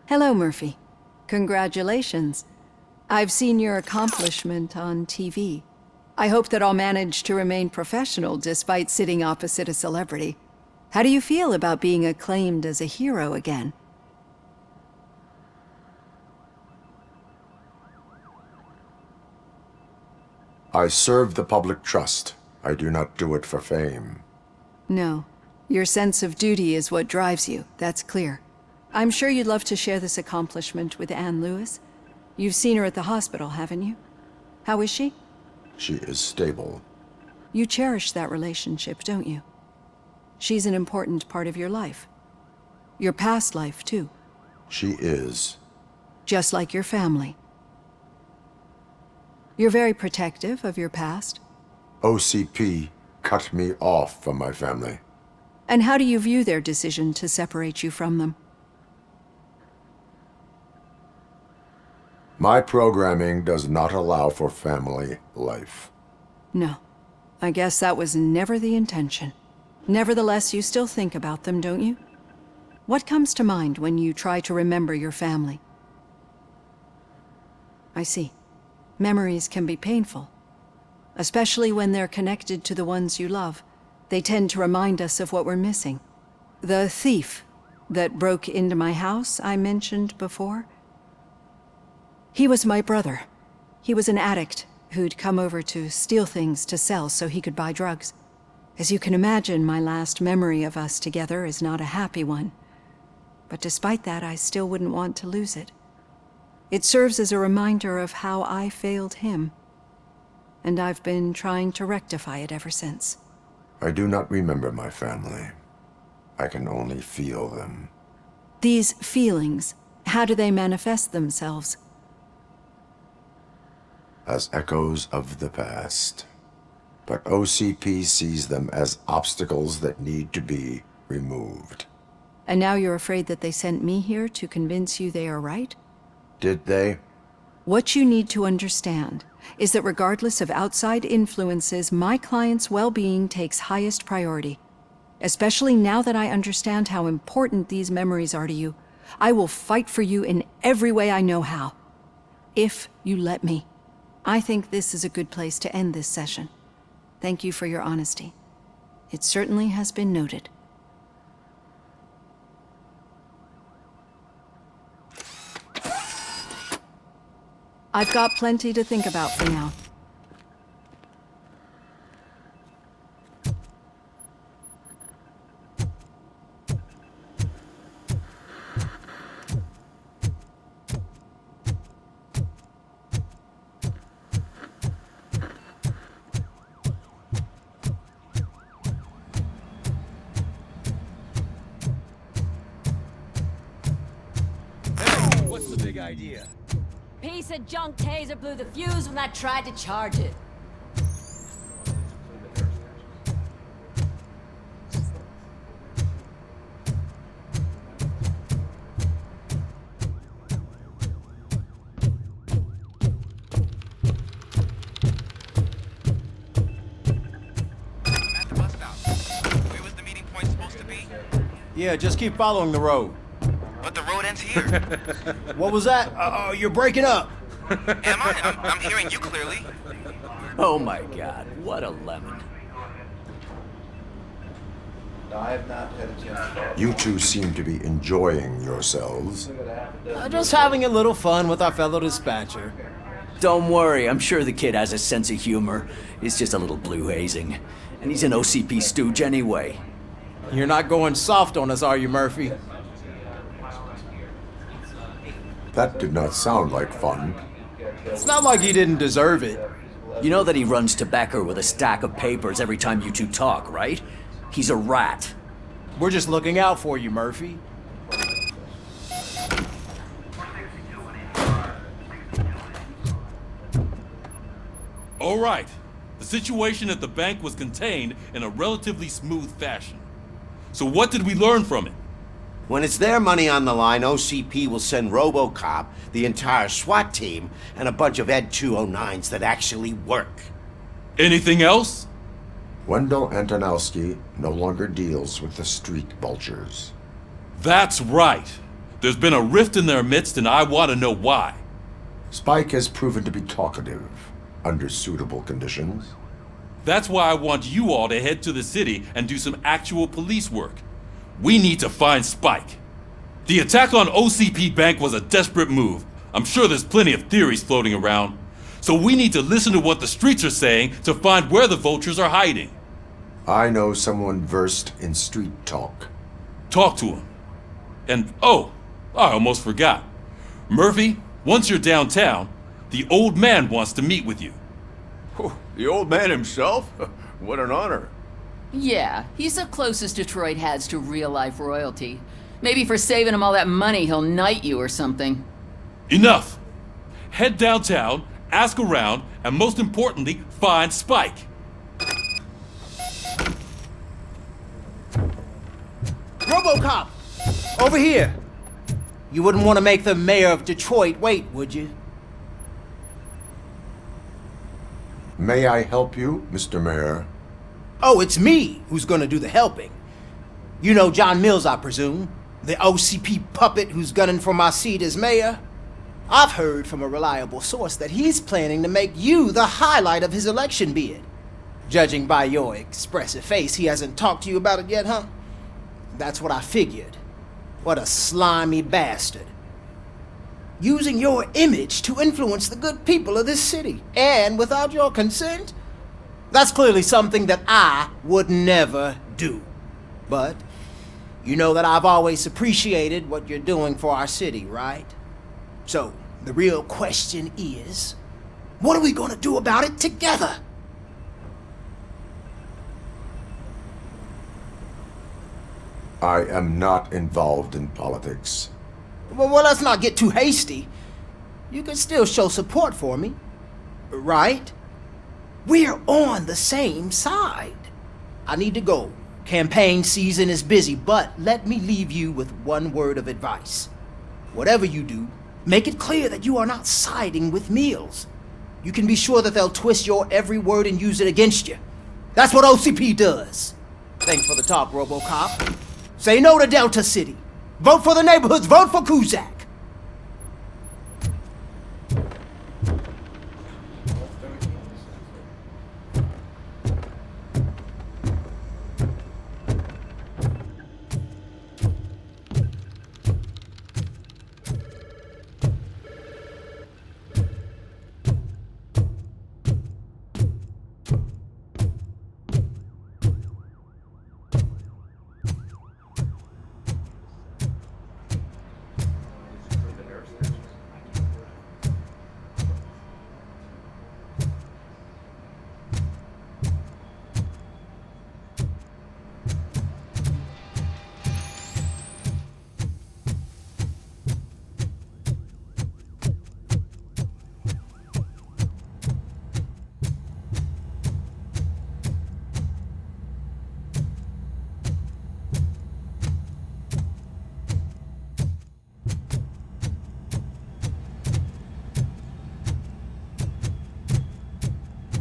Hello, Murphy. Congratulations. I've seen your accomplishment on TV. I hope that I'll manage to remain professional despite sitting opposite a celebrity. How do you feel about being acclaimed as a hero again? I serve the public trust. I do not do it for fame. No. Your sense of duty is what drives you, that's clear. I'm sure you'd love to share this accomplishment with Anne Lewis. You've seen her at the hospital, haven't you? How is she? She is stable. You cherish that relationship, don't you? She's an important part of your life. Your past life, too. She is. Just like your family. You're very protective of your past. OCP cut me off from my family. And how do you view their decision to separate you from them? My programming does not allow for family life. No. I guess that was never the intention. Nevertheless, you still think about them, don't you? What comes to mind when you try to remember your family? I see. Memories can be painful. Especially when they're connected to the ones you love. They tend to remind us of what we're missing. The thief that broke into my house I mentioned before? He was my brother. He was an addict who'd come over to steal things to sell so he could buy drugs. As you can imagine, my last memory of us together is not a happy one. But despite that, I still wouldn't want to lose it. It serves as a reminder of how I failed him. And I've been trying to rectify it ever since. I do not remember my family. I can only feel them. These feelings, how do they manifest themselves? As echoes of the past. But OCP sees them as obstacles that need to be removed. And now you're afraid that they sent me here to convince you they are right? Did they? What you need to understand is that regardless of outside influences, my client's well-being takes highest priority. Especially now that I understand how important these memories are to you, I will fight for you in every way I know how. If you let me. I think this is a good place to end this session. Thank you for your honesty. It certainly has been noted. I've got plenty to think about for now. What's the big idea? Piece of junk taser blew the fuse when I tried to charge it. At the bus stop. Where was the meeting point supposed to be? Yeah, just keep following the road. But the road ends here. What was that? You're breaking up. Am I? I'm hearing you clearly. Oh my god, what a lemon. I have not had a chance. You two seem to be enjoying yourselves. Just having a little fun with our fellow dispatcher. Don't worry, I'm sure the kid has a sense of humor. It's just a little blue hazing. And he's an OCP stooge anyway. You're not going soft on us, are you, Murphy? That did not sound like fun. It's not like he didn't deserve it. You know that he runs to Becker with a stack of papers every time you two talk, right? He's a rat. We're just looking out for you, Murphy. All right. The situation at the bank was contained in a relatively smooth fashion. So what did we learn from it? When it's their money on the line, OCP will send Robocop, the entire SWAT team, and a bunch of Ed 209s that actually work. Anything else? Wendell Antonowski no longer deals with the street vultures. That's right. There's been a rift in their midst, and I want to know why. Spike has proven to be talkative under suitable conditions. That's why I want you all to head to the city and do some actual police work. We need to find Spike. The attack on OCP Bank was a desperate move. I'm sure there's plenty of theories floating around. So we need to listen to what the streets are saying to find where the vultures are hiding. I know someone versed in street talk. Talk to him. And oh, I almost forgot. Murphy, once you're downtown, the old man wants to meet with you. The old man himself? What an honor. Yeah, he's the closest Detroit has to real-life royalty. Maybe for saving him all that money, he'll knight you or something. Enough! Head downtown, ask around, and most importantly, find Spike. Robocop! Over here! You wouldn't want to make the mayor of Detroit wait, would you? May I help you, Mr. Mayor? Oh, it's me who's gonna do the helping. You know John Mills, I presume? The OCP puppet who's gunning for my seat as mayor? I've heard from a reliable source that he's planning to make you the highlight of his election bid. Judging by your expressive face, he hasn't talked to you about it yet, huh? That's what I figured. What a slimy bastard. Using your image to influence the good people of this city, and without your consent? That's clearly something that I would never do. But you know that I've always appreciated what you're doing for our city, right? So, the real question is, what are we gonna do about it together? I am not involved in politics. Well, let's not get too hasty. You can still show support for me, right? We're on the same side. I need to go. Campaign season is busy, but let me leave you with one word of advice. Whatever you do, make it clear that you are not siding with Mills. You can be sure that they'll twist your every word and use it against you. That's what OCP does. Thanks for the talk, Robocop. Say no to Delta City. Vote for the neighborhoods. Vote for Kuzak.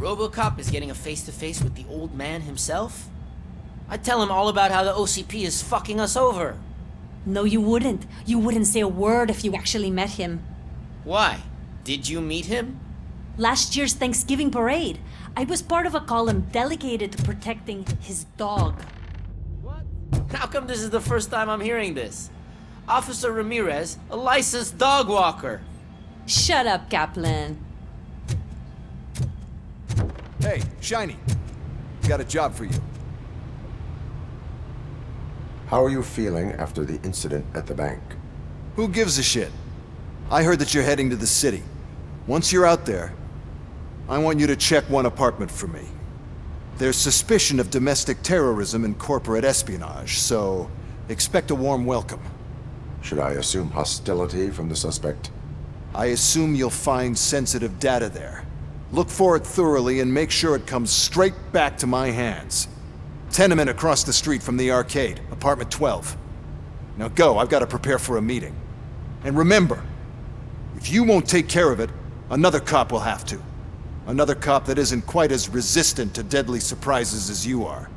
Robocop is getting a face-to-face with the old man himself? I'd tell him all about how the OCP is fucking us over. No, you wouldn't. You wouldn't say a word if you actually met him. Why? Did you meet him? Last year's Thanksgiving parade, I was part of a column dedicated to protecting his dog. What? How come this is the first time I'm hearing this? Officer Ramirez, a licensed dog walker. Shut up, Kaplan. Hey, Shiny. Got a job for you. How are you feeling after the incident at the bank? Who gives a shit? I heard that you're heading to the city. Once you're out there, I want you to check one apartment for me. There's suspicion of domestic terrorism and corporate espionage, so expect a warm welcome. Should I assume hostility from the suspect? I assume you'll find sensitive data there. Look for it thoroughly and make sure it comes straight back to my hands. Tenement across the street from the arcade, apartment 12. Now go, I've got to prepare for a meeting. And remember, if you won't take care of it, another cop will have to. Another cop that isn't quite as resistant to deadly surprises as you are.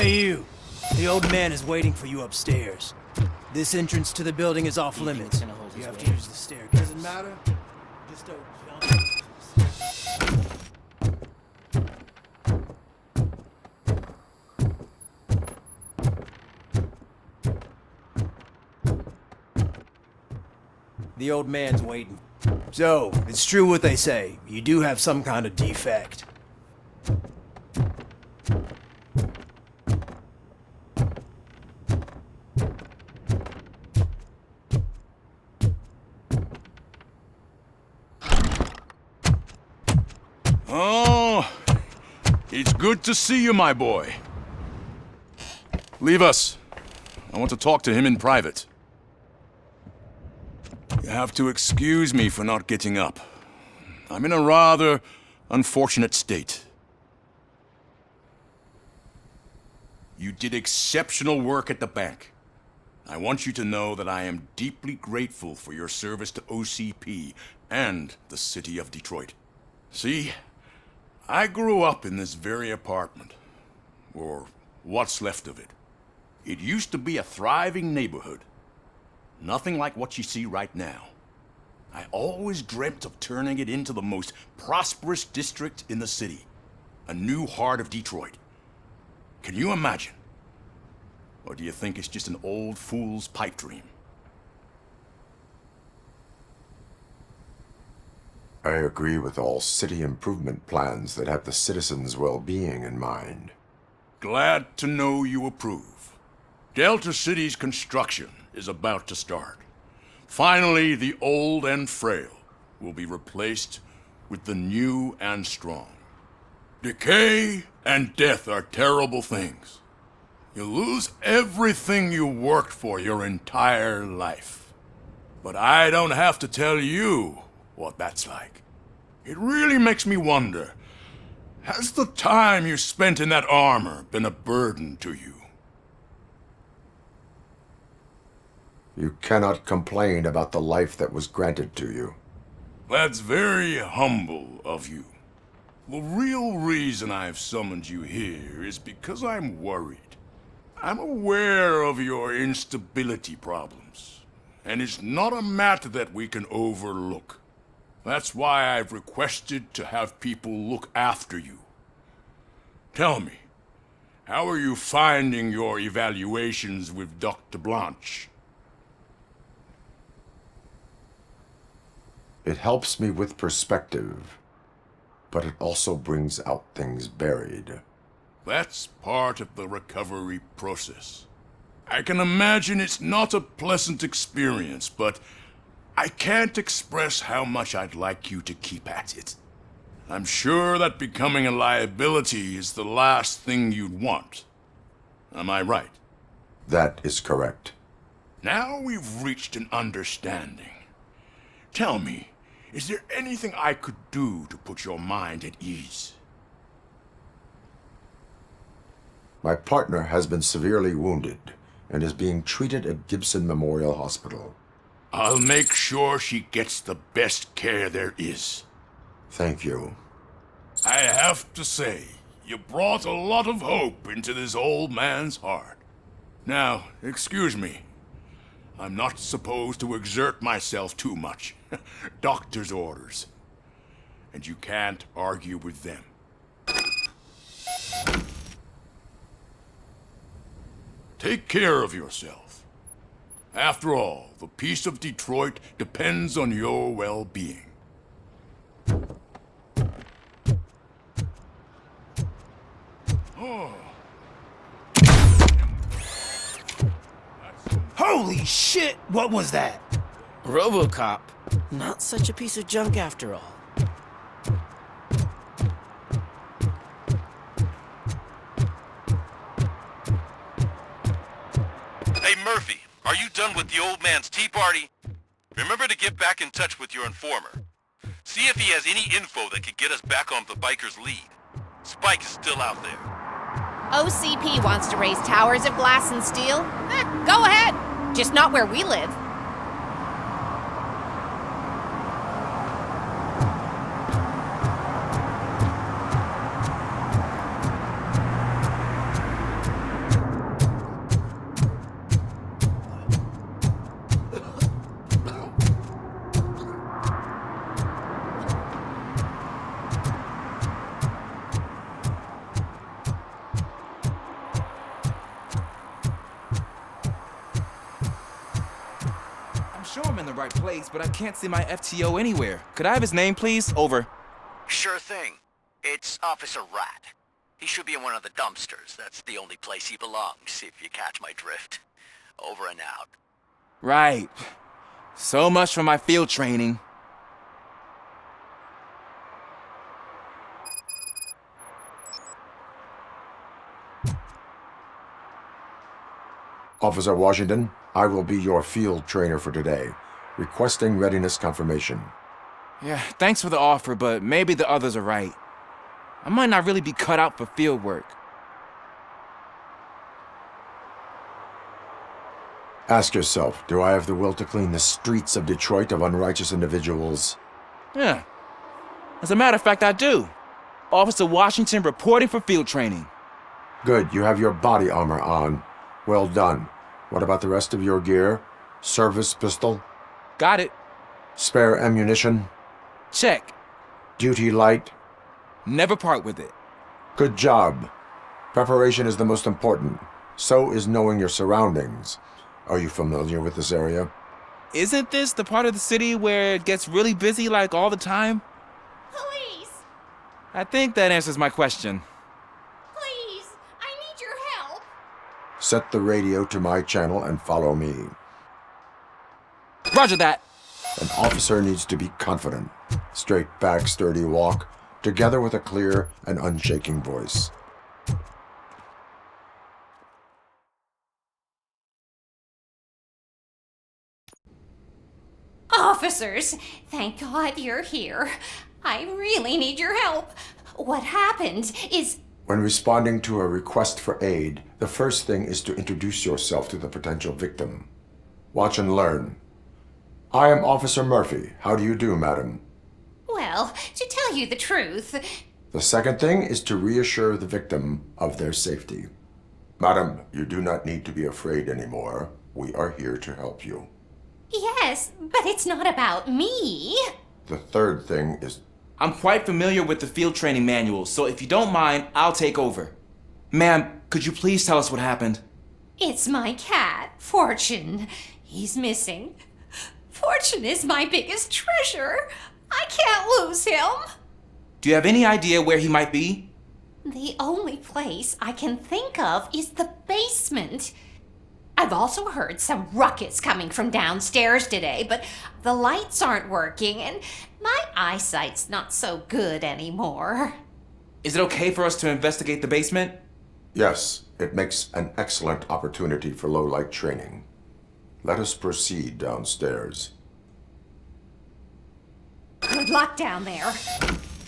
Hey, you. The old man is waiting for you upstairs. This entrance to the building is off limits. You have to use the staircase. Doesn't matter. Just don't jump. The old man's waiting. So, it's true what they say. You do have some kind of defect. Oh, it's good to see you, my boy. Leave us. I want to talk to him in private. You have to excuse me for not getting up. I'm in a rather unfortunate state. You did exceptional work at the bank. I want you to know that I am deeply grateful for your service to OCP and the city of Detroit. See, I grew up in this very apartment, or what's left of it. It used to be a thriving neighborhood. Nothing like what you see right now. I always dreamt of turning it into the most prosperous district in the city. A new heart of Detroit. Can you imagine? Or do you think it's just an old fool's pipe dream? I agree with all city improvement plans that have the citizens' well-being in mind. Glad to know you approve. Delta City's construction is about to start. Finally, the old and frail will be replaced with the new and strong. Decay and death are terrible things. You lose everything you worked for your entire life. But I don't have to tell you what that's like. It really makes me wonder, has the time you spent in that armor been a burden to you? You cannot complain about the life that was granted to you. That's very humble of you. The real reason I've summoned you here is because I'm worried. I'm aware of your instability problems, and it's not a matter that we can overlook. That's why I've requested to have people look after you. Tell me, how are you finding your evaluations with Dr. Blanche? It helps me with perspective, but it also brings out things buried. That's part of the recovery process. I can imagine it's not a pleasant experience, but I can't express how much I'd like you to keep at it. I'm sure that becoming a liability is the last thing you'd want. Am I right? That is correct. Now we've reached an understanding. Tell me, is there anything I could do to put your mind at ease? My partner has been severely wounded and is being treated at Gibson Memorial Hospital. I'll make sure she gets the best care there is. Thank you. I have to say, you brought a lot of hope into this old man's heart. Now, excuse me. I'm not supposed to exert myself too much. Doctor's orders. And you can't argue with them. Take care of yourself. After all, the peace of Detroit depends on your well-being. Oh. Holy shit! What was that? Robocop. Not such a piece of junk after all. Hey, Murphy, are you done with the old man's tea party? Remember to get back in touch with your informer. See if he has any info that could get us back on the biker's lead. Spike is still out there. OCP wants to raise towers of glass and steel? Go ahead! Just not where we live. right place, but I can't see my FTO anywhere. Could I have his name, please? Over. Sure thing. It's Officer Rat. He should be in one of the dumpsters. That's the only place he belongs, if you catch my drift. Over and out. Right. So much for my field training. Officer Washington, I will be your field trainer for today. Requesting readiness confirmation. Yeah, thanks for the offer, but maybe the others are right. I might not really be cut out for field work. Ask yourself, do I have the will to clean the streets of Detroit of unrighteous individuals? Yeah. As a matter of fact, I do. Officer Washington reporting for field training. Good, you have your body armor on. Well done. What about the rest of your gear? Service pistol? Got it. Spare ammunition? Check. Duty light? Never part with it. Good job. Preparation is the most important. So is knowing your surroundings. Are you familiar with this area? Isn't this the part of the city where it gets really busy like all the time? Police! I think that answers my question. Please! I need your help! Set the radio to my channel and follow me. Roger that. An officer needs to be confident. Straight back, sturdy walk, together with a clear and unshaking voice. Officers, thank God you're here. I really need your help. What happened is... When responding to a request for aid, the first thing is to introduce yourself to the potential victim. Watch and learn. I am Officer Murphy. How do you do, madam? Well, to tell you the truth... The second thing is to reassure the victim of their safety. Madam, you do not need to be afraid anymore. We are here to help you. Yes, but it's not about me. The third thing is... I'm quite familiar with the field training manual, so if you don't mind, I'll take over. Ma'am, could you please tell us what happened? It's my cat, Fortune. He's missing. Fortune is my biggest treasure. I can't lose him. Do you have any idea where he might be? The only place I can think of is the basement. I've also heard some ruckus coming from downstairs today, but the lights aren't working and my eyesight's not so good anymore. Is it okay for us to investigate the basement? Yes, it makes an excellent opportunity for low-light training. Let us proceed downstairs. Good luck down there.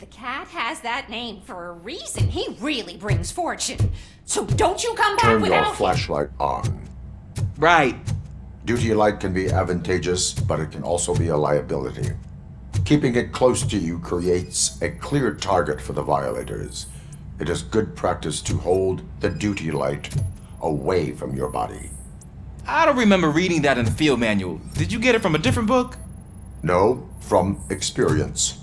The cat has that name for a reason. He really brings fortune. So don't you come back Turn without your flashlight on. Right. Duty light can be advantageous, but it can also be a liability. Keeping it close to you creates a clear target for the violators. It is good practice to hold the duty light away from your body. I don't remember reading that in the field manual. Did you get it from a different book? No, from experience.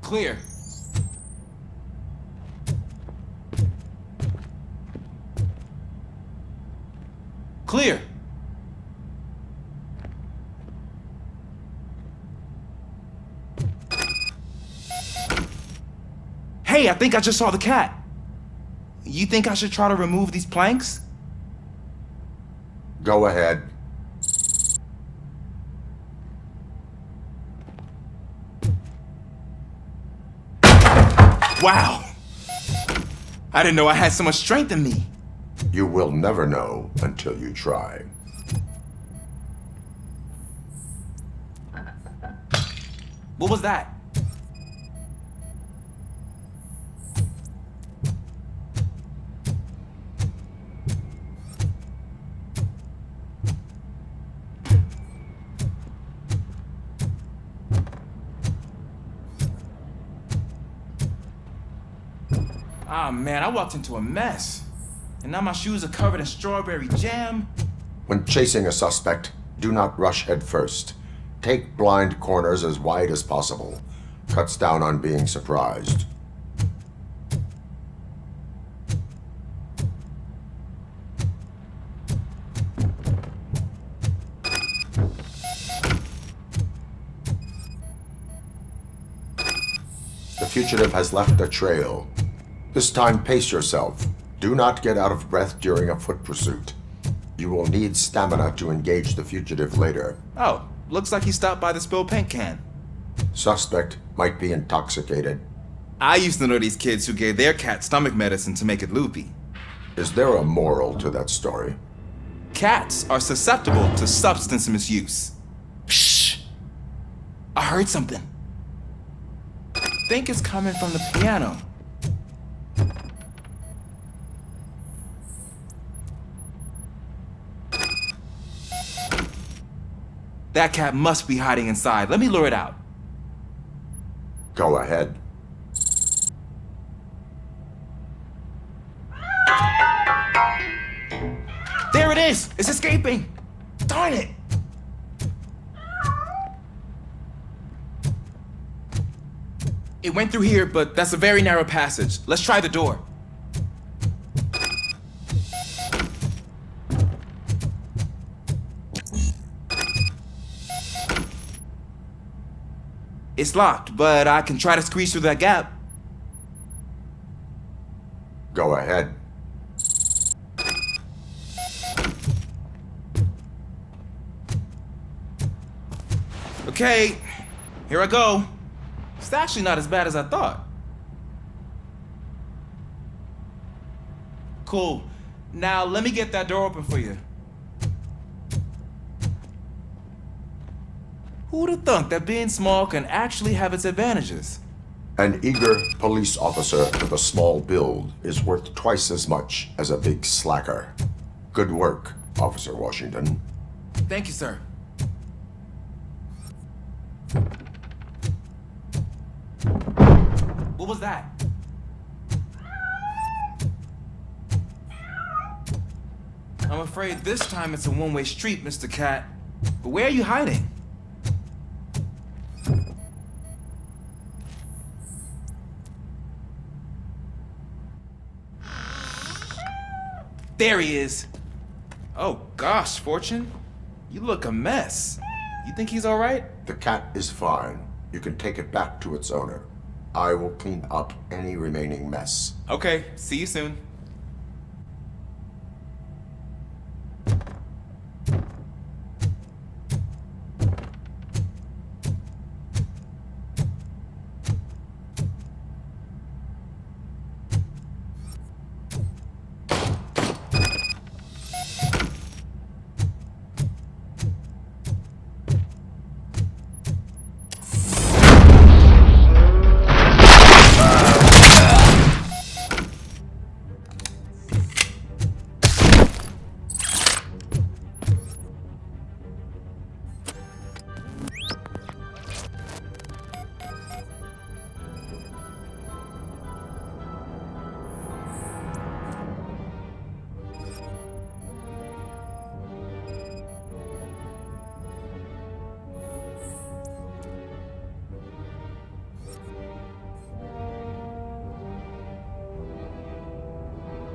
Clear. Clear. Hey, I think I just saw the cat. You think I should try to remove these planks? Go ahead. Wow. I didn't know I had so much strength in me. You will never know until you try. What was that? Ah, man, I walked into a mess. And now my shoes are covered in strawberry jam. When chasing a suspect, do not rush head first. Take blind corners as wide as possible. Cuts down on being surprised. The fugitive has left a trail. This time, pace yourself. Do not get out of breath during a foot pursuit. You will need stamina to engage the fugitive later. Oh, looks like he stopped by the spilled paint can. Suspect might be intoxicated. I used to know these kids who gave their cat stomach medicine to make it loopy. Is there a moral to that story? Cats are susceptible to substance misuse. Shh! I heard something. I think it's coming from the piano. That cat must be hiding inside. Let me lure it out. Go ahead. There it is! It's escaping! Darn it! It went through here, but that's a very narrow passage. Let's try the door. It's locked, but I can try to squeeze through that gap. Go ahead. Okay, here I go. It's actually not as bad as I thought. Cool. Now let me get that door open for you. Who'd have thunk that being small can actually have its advantages? An eager police officer with a small build is worth twice as much as a big slacker. Good work, Officer Washington. Thank you, sir. What was that? I'm afraid this time it's a one-way street, Mr. Cat. But where are you hiding? There he is. Oh gosh, Fortune. You look a mess. You think he's all right? The cat is fine. You can take it back to its owner. I will clean up any remaining mess. Okay, see you soon.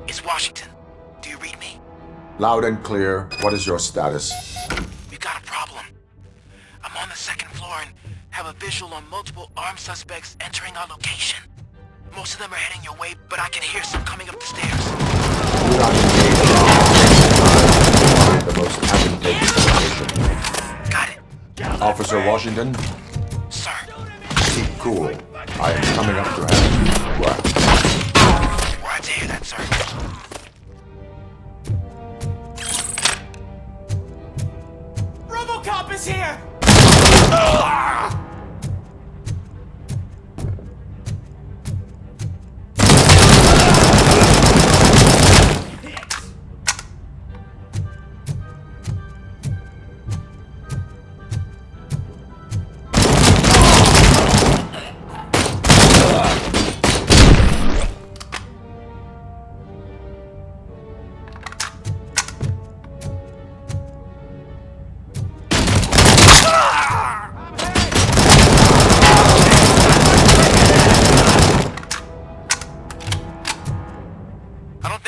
It's Washington. Do you read me? Loud and clear. What is your status? We've got a problem. I'm on the second floor and have a visual on multiple armed suspects entering our location. Most of them are heading your way, but I can hear some coming up the stairs. Do not engage. Find the most advantageous location. Got it. Officer Washington? Sir. Keep cool. I am coming up to have work. Glad to hear that, sir. Robocop is here!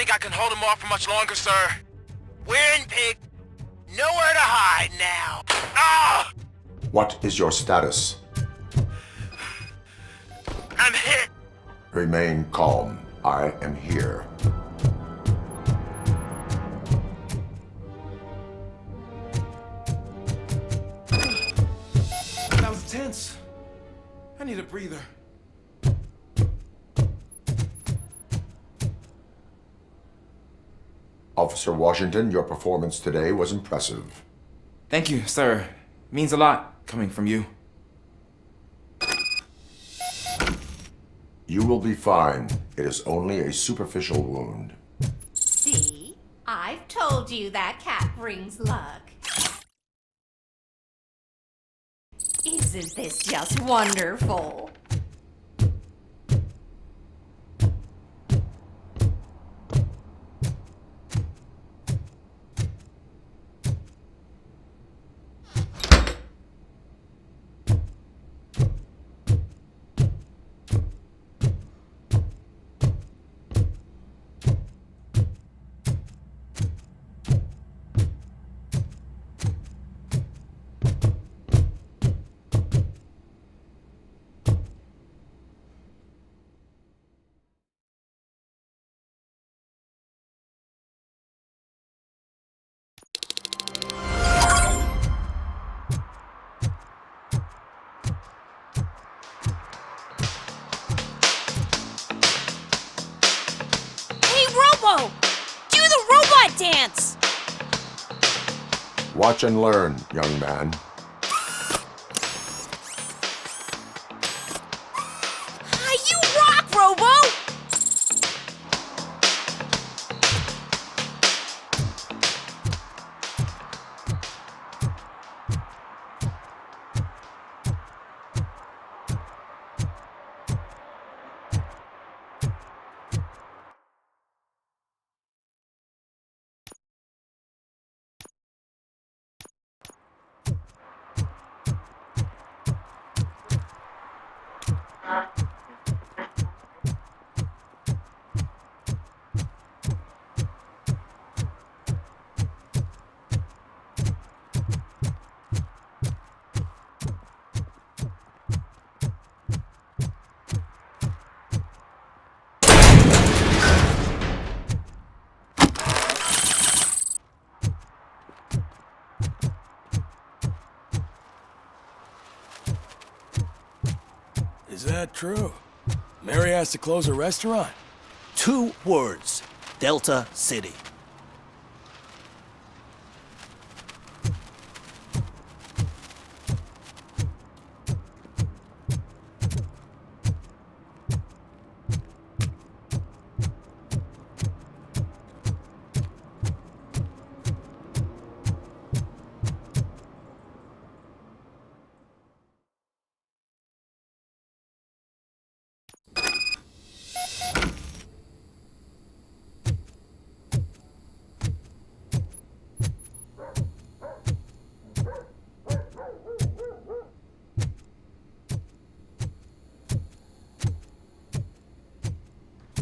think I can hold him off for much longer, sir? We're in, pig. Nowhere to hide now. Ah! What is your status? I'm hit. Remain calm. I am here. That was tense. I need a breather. Officer Washington, your performance today was impressive. Thank you, sir. Means a lot coming from you. You will be fine. It is only a superficial wound. See? I've told you that cat brings luck. Isn't this just wonderful? Robo! Do the robot dance! Watch and learn, young man. You rock, Robo! Is that true? Mary has to close her restaurant? 2 words. Delta City.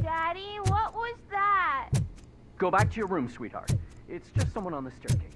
Daddy, what was that? Go back to your room, sweetheart. It's just someone on the staircase.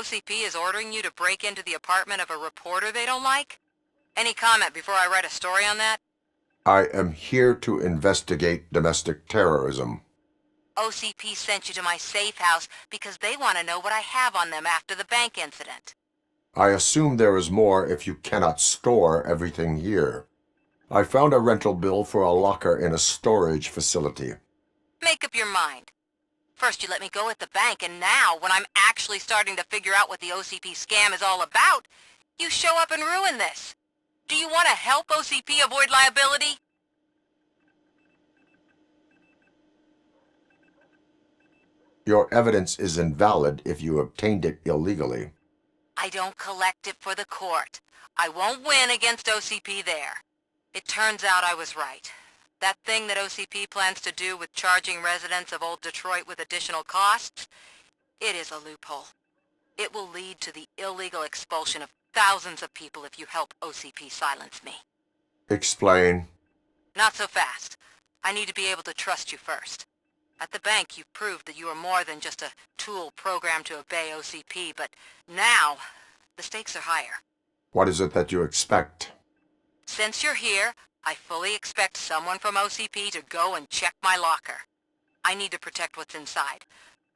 OCP is ordering you to break into the apartment of a reporter they don't like? Any comment before I write a story on that? I am here to investigate domestic terrorism. OCP sent you to my safe house because they want to know what I have on them after the bank incident. I assume there is more if you cannot store everything here. I found a rental bill for a locker in a storage facility. Make up your mind. First you let me go at the bank, and now, when I'm actually starting to figure out what the OCP scam is all about, you show up and ruin this. Do you want to help OCP avoid liability? Your evidence is invalid if you obtained it illegally. I don't collect it for the court. I won't win against OCP there. It turns out I was right. That thing that OCP plans to do with charging residents of Old Detroit with additional costs, it is a loophole. It will lead to the illegal expulsion of thousands of people if you help OCP silence me. Explain. Not so fast. I need to be able to trust you first. At the bank, you've proved that you are more than just a tool programmed to obey OCP, but now, the stakes are higher. What is it that you expect? Since you're here, I fully expect someone from OCP to go and check my locker. I need to protect what's inside,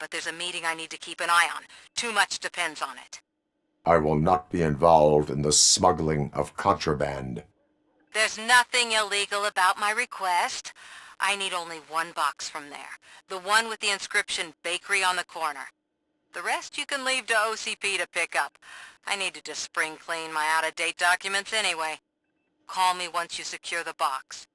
but there's a meeting I need to keep an eye on. Too much depends on it. I will not be involved in the smuggling of contraband. There's nothing illegal about my request. I need only one box from there. The one with the inscription Bakery on the corner. The rest you can leave to OCP to pick up. I needed to spring clean my out-of-date documents anyway. Call me once you secure the box.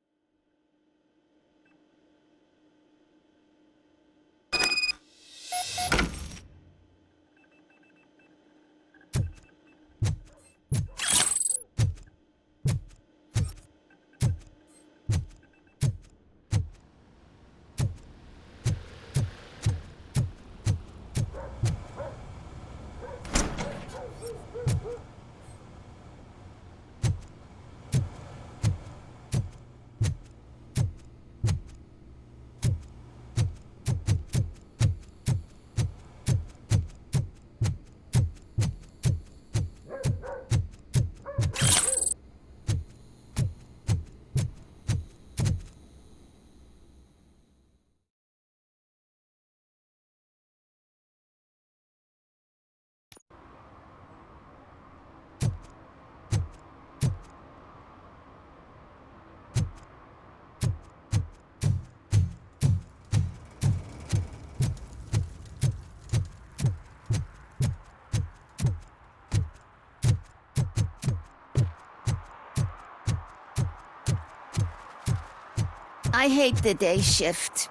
I hate the day shift.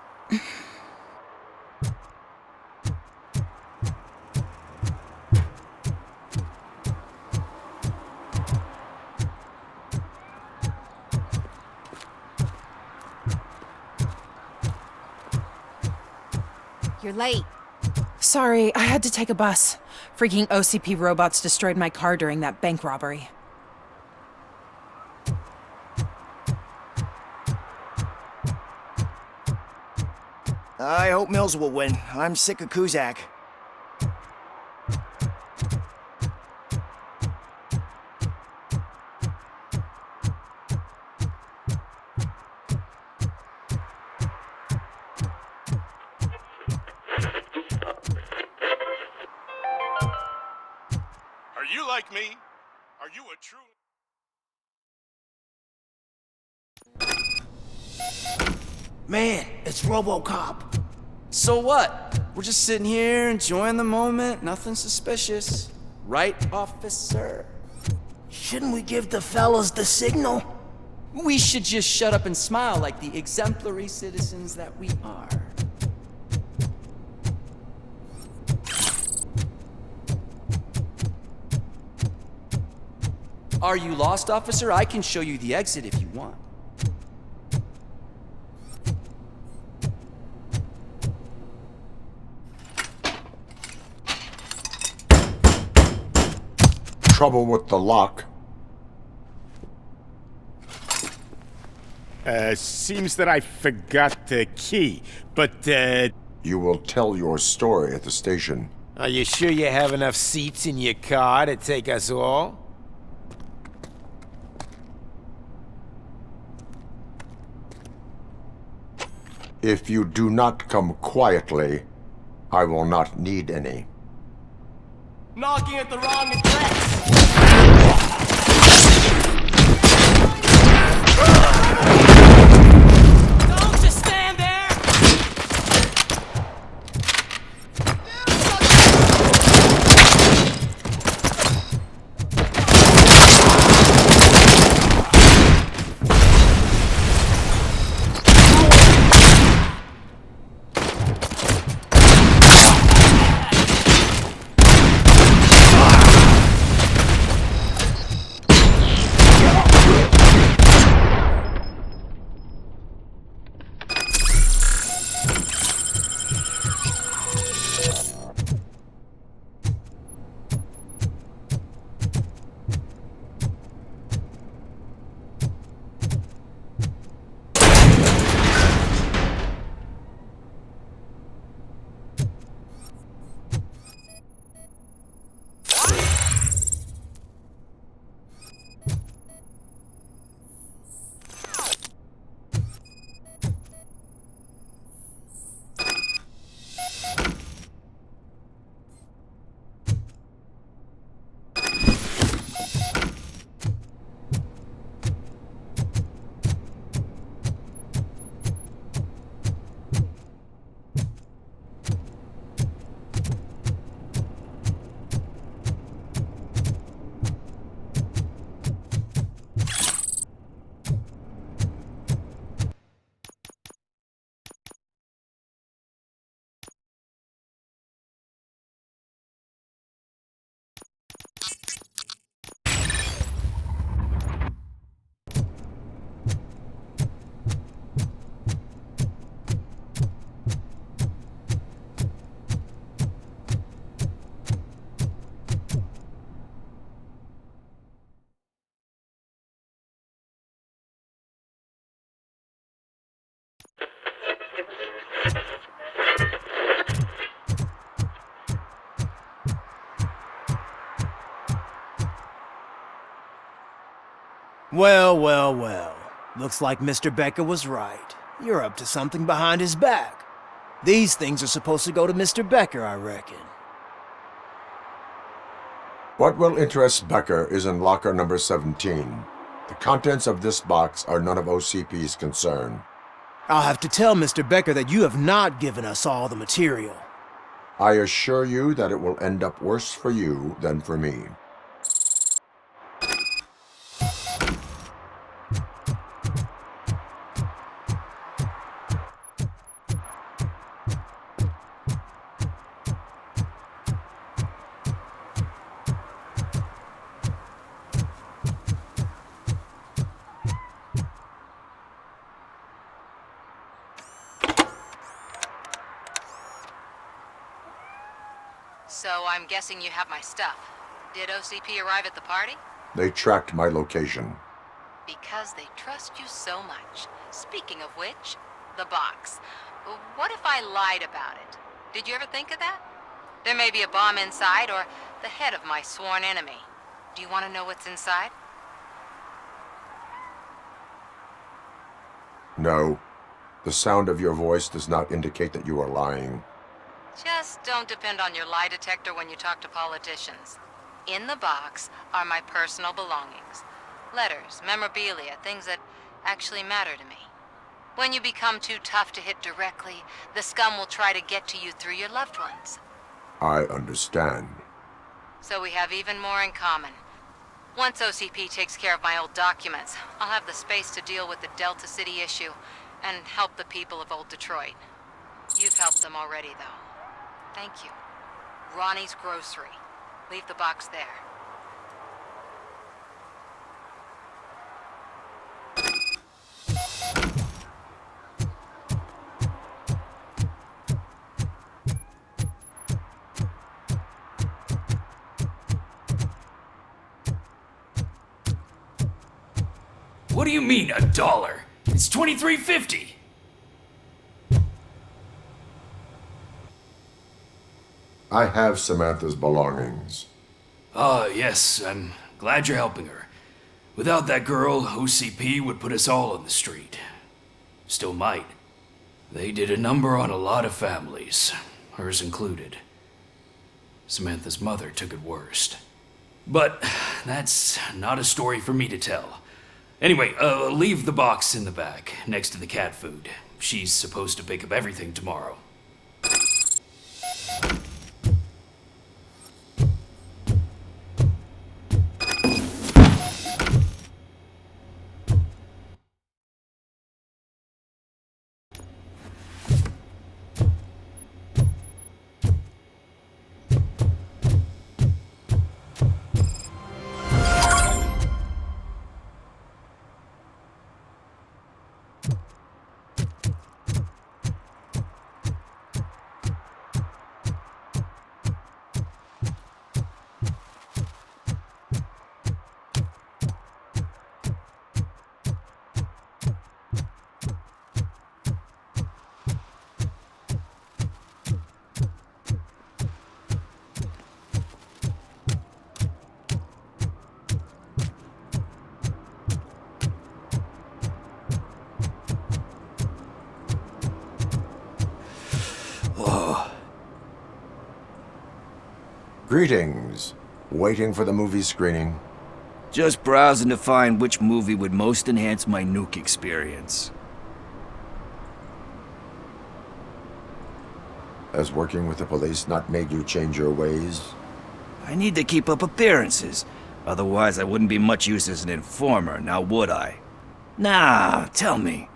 You're late. Sorry, I had to take a bus. Freaking OCP robots destroyed my car during that bank robbery. I hope Mills will win. I'm sick of Kuzak. Are you like me? Are you a true... Man, it's Robocop. So what? We're just sitting here enjoying the moment, nothing suspicious. Right, officer? Shouldn't we give the fellas the signal? We should just shut up and smile like the exemplary citizens that we are. Are you lost, officer? I can show you the exit if you want. Trouble with the lock. Seems that I forgot the key, but, You will tell your story at the station. Are you sure you have enough seats in your car to take us all? If you do not come quietly, I will not need any. Knocking at the wrong address! Don't just stand there! Well, well, well. Looks like Mr. Becker was right. You're up to something behind his back. These things are supposed to go to Mr. Becker, I reckon. What will interest Becker is in locker number 17. The contents of this box are none of OCP's concern. I'll have to tell Mr. Becker that you have not given us all the material. I assure you that it will end up worse for you than for me. So I'm guessing you have my stuff. Did OCP arrive at the party? They tracked my location. Because they trust you so much. Speaking of which, the box. What if I lied about it? Did you ever think of that? There may be a bomb inside or the head of my sworn enemy. Do you want to know what's inside? No. The sound of your voice does not indicate that you are lying. Just don't depend on your lie detector when you talk to politicians. In the box are my personal belongings. Letters, memorabilia, things that actually matter to me. When you become too tough to hit directly, the scum will try to get to you through your loved ones. I understand. So we have even more in common. Once OCP takes care of my old documents, I'll have the space to deal with the Delta City issue and help the people of Old Detroit. You've helped them already, though. Thank you. Ronnie's Grocery. Leave the box there. What do you mean, $1? It's $23.50. I have Samantha's belongings. Yes, I'm glad you're helping her. Without that girl, OCP would put us all on the street. Still might. They did a number on a lot of families, hers included. Samantha's mother took it worst. But that's not a story for me to tell. Anyway, leave the box in the back, next to the cat food. She's supposed to pick up everything tomorrow. Greetings. Waiting for the movie screening? Just browsing to find which movie would most enhance my nuke experience. Has working with the police not made you change your ways? I need to keep up appearances. Otherwise, I wouldn't be much use as an informer, now would I? Nah, tell me.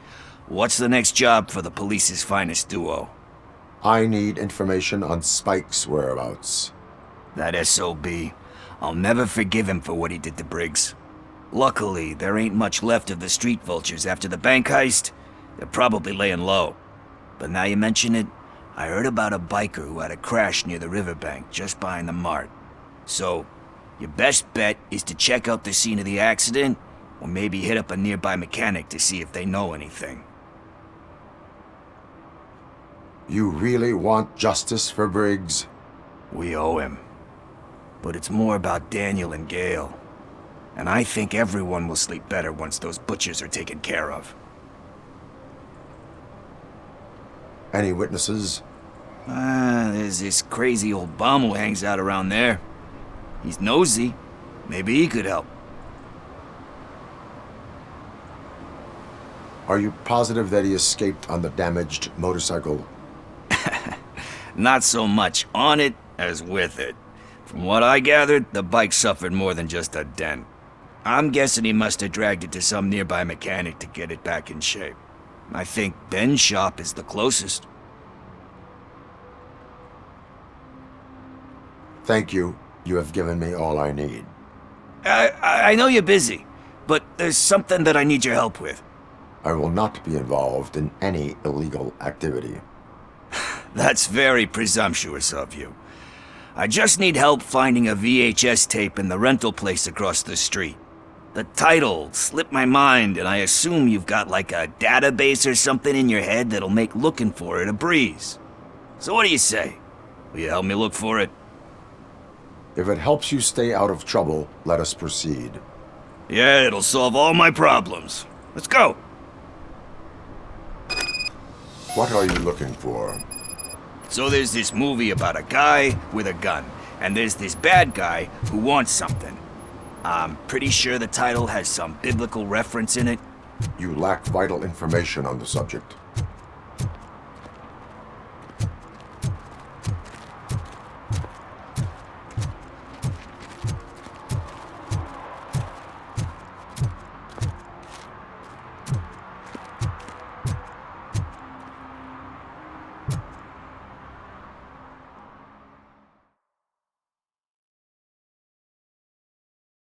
What's the next job for the police's finest duo? I need information on Spike's whereabouts. That SOB. I'll never forgive him for what he did to Briggs. Luckily, there ain't much left of the street vultures after the bank heist. They're probably laying low. But now you mention it, I heard about a biker who had a crash near the riverbank just behind the mart. So, your best bet is to check out the scene of the accident, or maybe hit up a nearby mechanic to see if they know anything. You really want justice for Briggs? We owe him. But it's more about Daniel and Gale. And I think everyone will sleep better once those butchers are taken care of. Any witnesses? There's this crazy old bum who hangs out around there. He's nosy. Maybe he could help. Are you positive that he escaped on the damaged motorcycle? Not so much on it as with it. From what I gathered, the bike suffered more than just a dent. I'm guessing he must have dragged it to some nearby mechanic to get it back in shape. I think Ben's shop is the closest. Thank you. You have given me all I need. I know you're busy, but there's something that I need your help with. I will not be involved in any illegal activity. That's very presumptuous of you. I just need help finding a VHS tape in the rental place across the street. The title slipped my mind, and I assume you've got like a database or something in your head that'll make looking for it a breeze. So what do you say? Will you help me look for it? If it helps you stay out of trouble, let us proceed. Yeah, it'll solve all my problems. Let's go! What are you looking for? So there's this movie about a guy with a gun, and there's this bad guy who wants something. I'm pretty sure the title has some biblical reference in it. You lack vital information on the subject.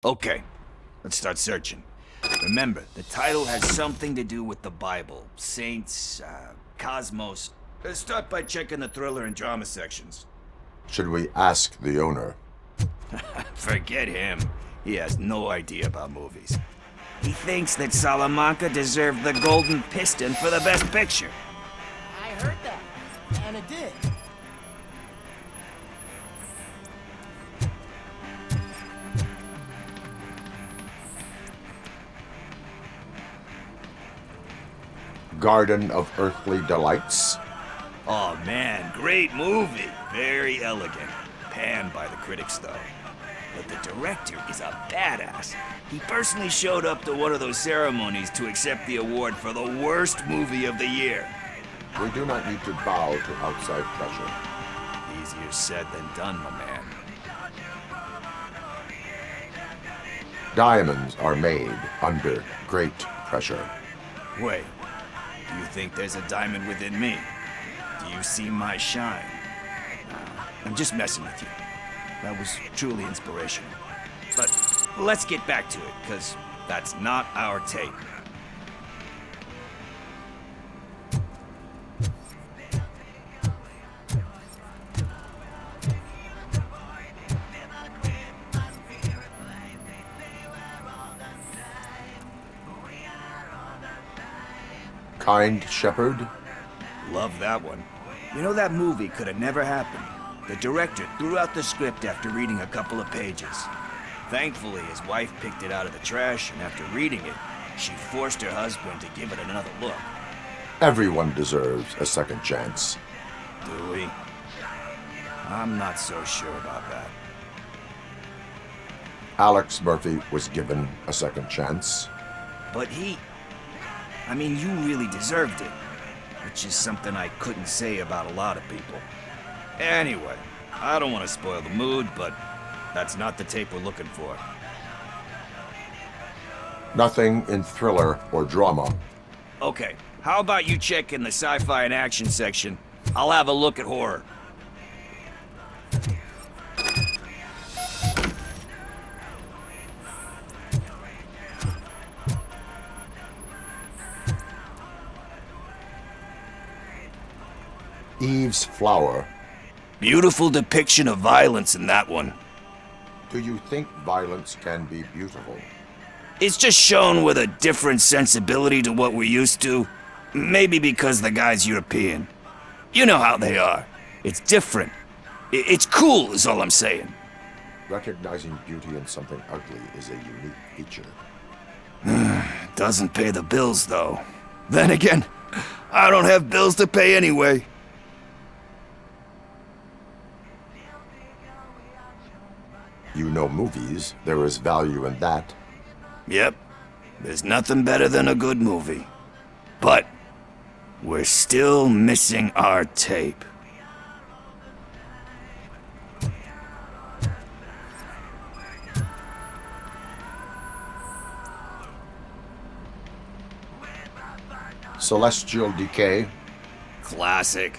Okay, let's start searching. Remember, the title has something to do with the Bible, saints, cosmos. Let's start by checking the thriller and drama sections. Should we ask the owner? Forget him. He has no idea about movies. He thinks that Salamanca deserved the Golden Piston for the Best Picture. I heard that, and it did. Garden of Earthly Delights? Oh man, great movie. Very elegant. Panned by the critics though. But the director is a badass. He personally showed up to one of those ceremonies to accept the award for the worst movie of the year. We do not need to bow to outside pressure. Easier said than done, my man. Diamonds are made under great pressure. Wait, do you think there's a diamond within me? Do you see my shine? I'm just messing with you. That was truly inspirational. But let's get back to it, because that's not our tape. Kind Shepherd? Love that one. You know, that movie could have never happened. The director threw out the script after reading a couple of pages. Thankfully, his wife picked it out of the trash, and after reading it, she forced her husband to give it another look. Everyone deserves a second chance. Do we? I'm not so sure about that. Alex Murphy was given a second chance. But I mean, you really deserved it. Which is something I couldn't say about a lot of people. Anyway, I don't want to spoil the mood, but that's not the tape we're looking for. Nothing in thriller or drama. Okay, how about you check in the sci-fi and action section? I'll have a look at horror. Eve's Flower. Beautiful depiction of violence in that one. Do you think violence can be beautiful? It's just shown with a different sensibility to what we're used to. Maybe because the guy's European. You know how they are. It's different. It's cool is all I'm saying. Recognizing beauty in something ugly is a unique feature. Doesn't pay the bills, though. Then again, I don't have bills to pay anyway. You know movies. There is value in that. Yep. There's nothing better than a good movie. But we're still missing our tape. Celestial Decay. Classic.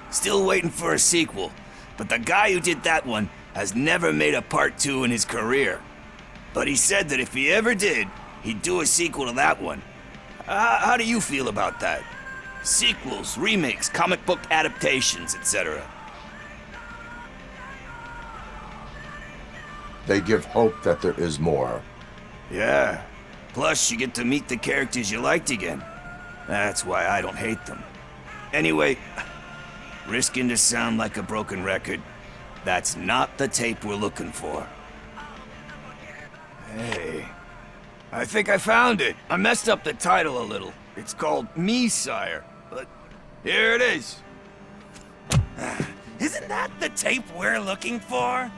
Still waiting for a sequel. But the guy who did that one has never made a part 2 in his career. But he said that if he ever did, he'd do a sequel to that one. How do you feel about that? Sequels, remakes, comic book adaptations, etc. They give hope that there is more. Yeah. Plus, you get to meet the characters you liked again. That's why I don't hate them. Anyway, risking to sound like a broken record, that's not the tape we're looking for. Hey, I think I found it. I messed up the title a little. It's called Me, Sire, but here it is. Isn't that the tape we're looking for?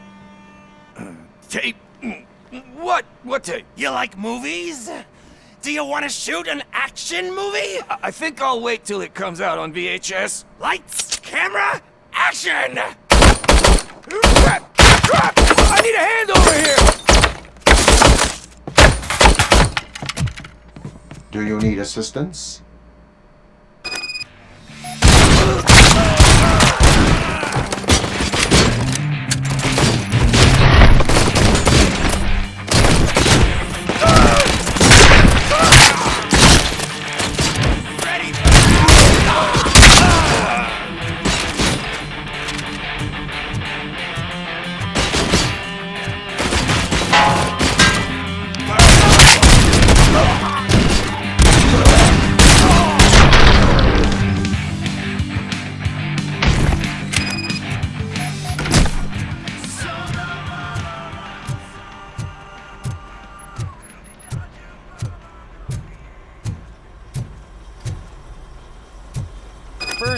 Tape? What? What tape? You like movies? Do you want to shoot an action movie? I think I'll wait till it comes out on VHS. Lights, camera, action! Crap! Crap! I need a hand over here! Do you need assistance?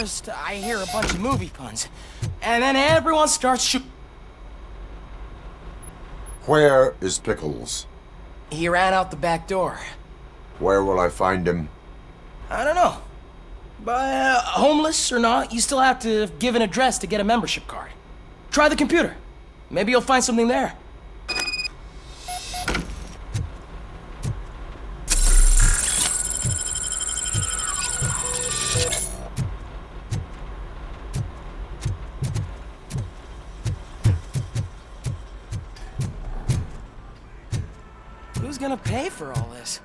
First, I hear a bunch of movie puns, and then everyone starts Where is Pickles? He ran out the back door. Where will I find him? I don't know. But homeless or not, you still have to give an address to get a membership card. Try the computer. Maybe you'll find something there. Who's gonna pay for all this?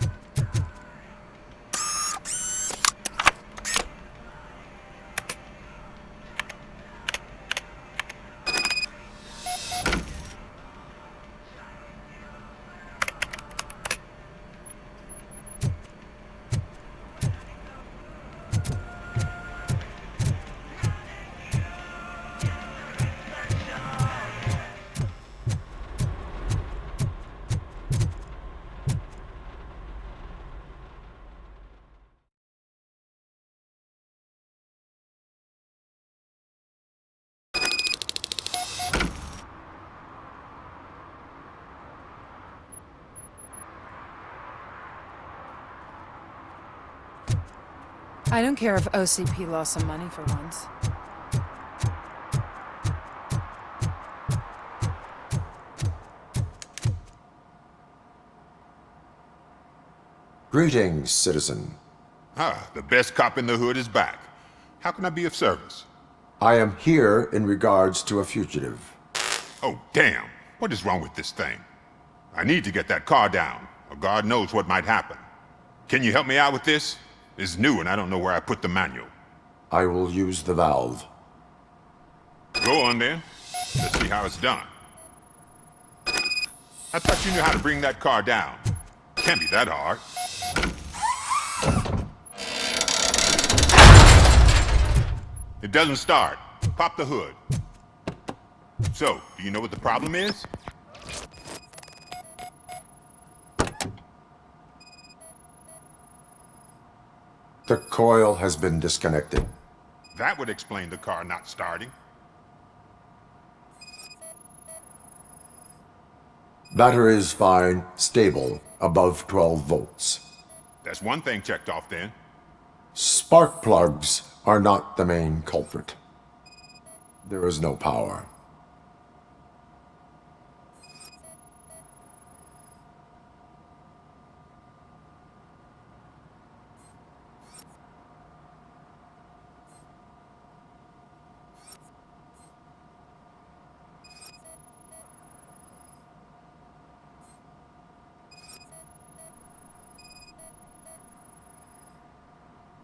I don't care if OCP lost some money for once. Greetings, citizen. Ah, the best cop in the hood is back. How can I be of service? I am here in regards to a fugitive. Oh, damn. What is wrong with this thing? I need to get that car down, or God knows what might happen. Can you help me out with this? It's new and I don't know where I put the manual. I will use the valve. Go on then. Let's see how it's done. I thought you knew how to bring that car down. Can't be that hard. It doesn't start. Pop the hood. So, do you know what the problem is? The coil has been disconnected. That would explain the car not starting. Battery is fine, stable, above 12 volts. That's one thing checked off then. Spark plugs are not the main culprit. There is no power.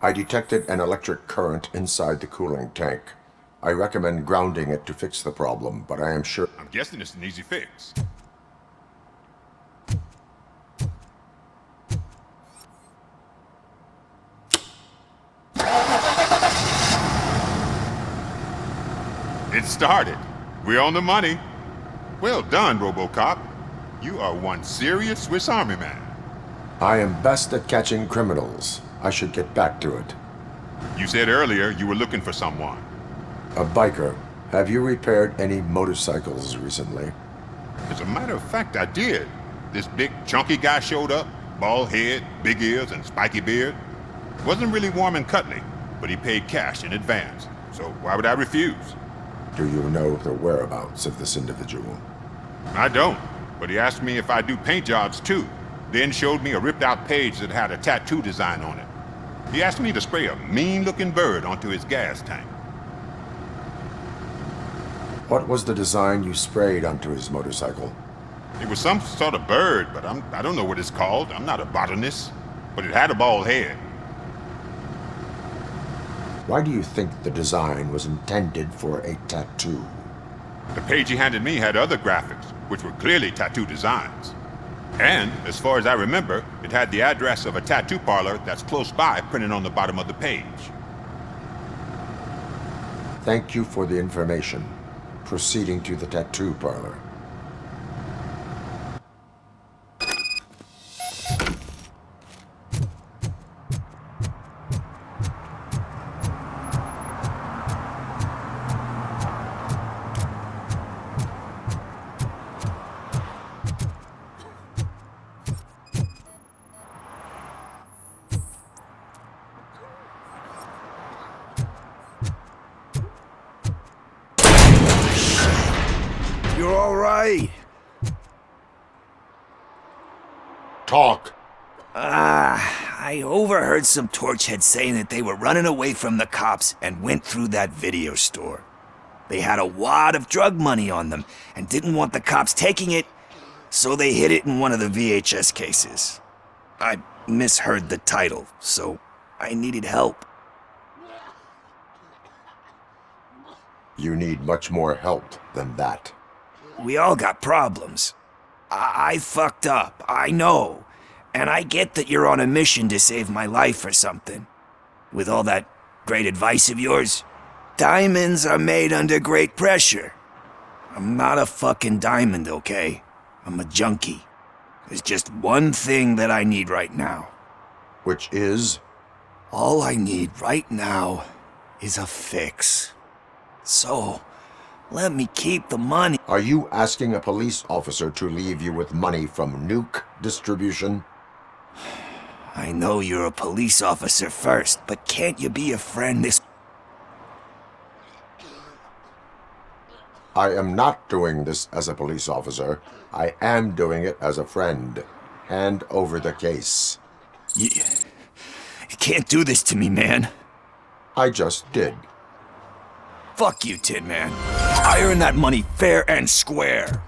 I detected an electric current inside the cooling tank. I recommend grounding it to fix the problem, but I am sure... I'm guessing it's an easy fix. It started. We're on the money. Well done, Robocop. You are one serious Swiss Army man. I am best at catching criminals. I should get back to it. You said earlier you were looking for someone. A biker. Have you repaired any motorcycles recently? As a matter of fact, I did. This big, chunky guy showed up. Bald head, big ears, and spiky beard. Wasn't really warm and cuddly, but he paid cash in advance. So why would I refuse? Do you know the whereabouts of this individual? I don't, but he asked me if I do paint jobs too. Then showed me a ripped-out page that had a tattoo design on it. He asked me to spray a mean-looking bird onto his gas tank. What was the design you sprayed onto his motorcycle? It was some sort of bird, but I don't know what it's called. I'm not a botanist. But it had a bald head. Why do you think the design was intended for a tattoo? The page he handed me had other graphics, which were clearly tattoo designs. And, as far as I remember, it had the address of a tattoo parlor that's close by printed on the bottom of the page. Thank you for the information. Proceeding to the tattoo parlor. you're all right. Talk. I overheard some torchheads saying that they were running away from the cops and went through that video store. They had a wad of drug money on them and didn't want the cops taking it, so they hid it in one of the VHS cases. I misheard the title, so I needed help. You need much more help than that. We all got problems. I fucked up, I know. And I get that you're on a mission to save my life or something. With all that great advice of yours, diamonds are made under great pressure. I'm not a fucking diamond, okay? I'm a junkie. There's just one thing that I need right now. Which is? All I need right now is a fix. So, let me keep the money. Are you asking a police officer to leave you with money from nuke distribution? I know you're a police officer first, but can't you be a friend this... I am not doing this as a police officer. I am doing it as a friend. Hand over the case. You can't do this to me, man. I just did. Fuck you, Tin Man. I earned that money fair and square.